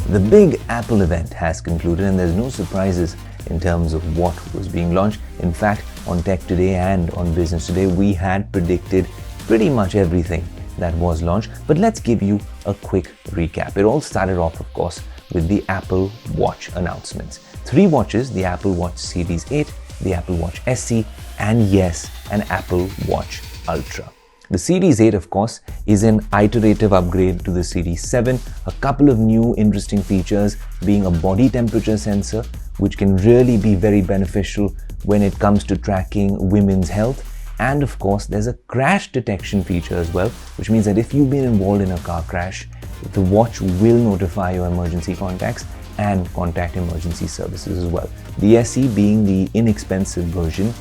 The big Apple event has concluded and there's no surprises in terms of what was being launched. In fact, on Tech Today and on Business Today, we had predicted pretty much everything that was launched. But let's give you a quick recap. It all started off, of course, with the Apple Watch announcements. 3 watches, the Apple Watch Series 8, the Apple Watch SE, and yes, an Apple Watch Ultra. The Series 8, of course, is an iterative upgrade to the Series 7. A couple of new interesting features being a body temperature sensor, which can really be very beneficial when it comes to tracking women's health. And of course, there's a crash detection feature as well, which means that if you've been involved in a car crash, the watch will notify your emergency contacts and contact emergency services as well. The SE being the inexpensive version,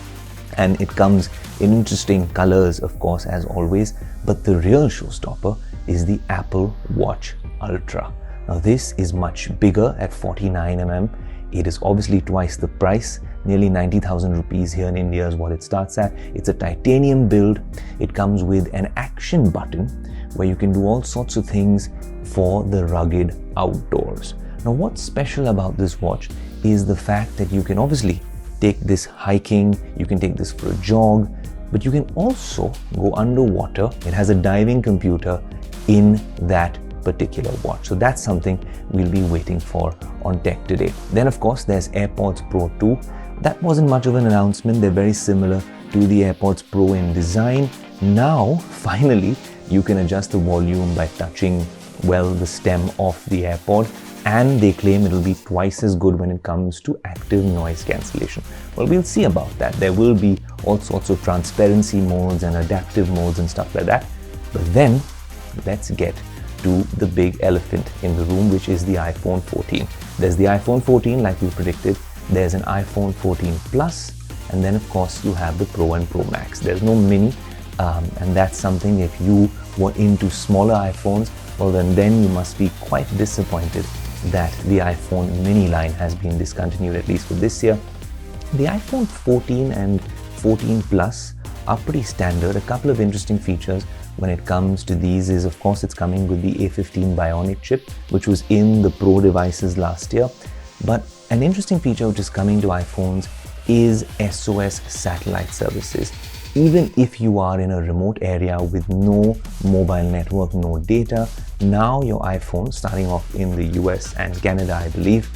and it comes in interesting colors, of course, as always, but the real showstopper is the Apple Watch Ultra. Now this is much bigger at 49mm. It is obviously twice the price, nearly 90,000 rupees here in India is what it starts at. It's a titanium build. It comes with an action button where you can do all sorts of things for the rugged outdoors. Now what's special about this watch is the fact that you can obviously take this hiking, you can take this for a jog, but you can also go underwater. It has a diving computer in that particular watch. So that's something we'll be waiting for on Tech Today. Then of course there's AirPods Pro 2. That wasn't much of an announcement. They're very similar to the AirPods Pro in design. Now, finally, you can adjust the volume by touching, well, the stem of the AirPod. And they claim it'll be twice as good when it comes to active noise cancellation. Well, we'll see about that. There will be all sorts of transparency modes and adaptive modes and stuff like that. But then, let's get to the big elephant in the room, which is the iPhone 14. There's the iPhone 14, like we predicted. There's an iPhone 14 Plus. And then, of course, you have the Pro and Pro Max. There's no Mini. And that's something, if you were into smaller iPhones, well, then you must be quite disappointed that the iPhone mini line has been discontinued, at least for this year. The iPhone 14 and 14 Plus are pretty standard. A couple of interesting features when it comes to these is, of course, it's coming with the A15 Bionic chip, which was in the Pro devices last year. But an interesting feature which is coming to iPhones is SOS satellite services. Even if you are in a remote area with no mobile network, no data, now your iPhone, starting off in the US and Canada, I believe,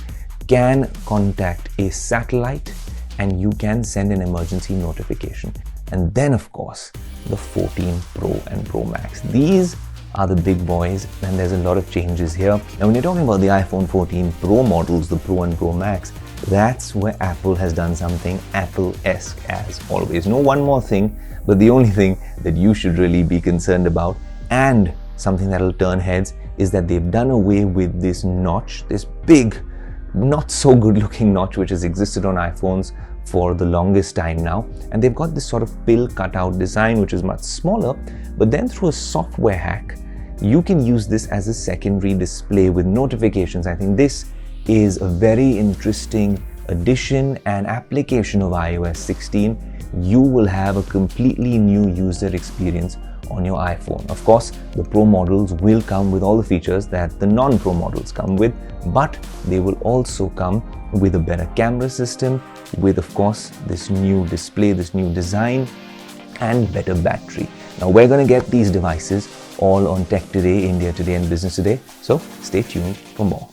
can contact a satellite and you can send an emergency notification. And then, of course, the 14 Pro and Pro Max. These are the big boys, and there's a lot of changes here. Now, when you're talking about the iPhone 14 Pro models, the Pro and Pro Max, that's where Apple has done something Apple-esque as always. No one more thing, but the only thing that you should really be concerned about, and something that'll turn heads, is that they've done away with this notch, this big, not so good looking notch which has existed on iPhones for the longest time now. And they've got this sort of pill cutout design which is much smaller, but then through a software hack, you can use this as a secondary display with notifications. I think this is a very interesting addition and application of iOS 16. You will have a completely new user experience on your iPhone. Of course, the Pro models will come with all the features that the non-Pro models come with, but they will also come with a better camera system, with, of course, this new display, this new design, and better battery. Now, we're going to get these devices all on Tech Today, India Today, and Business Today, so stay tuned for more.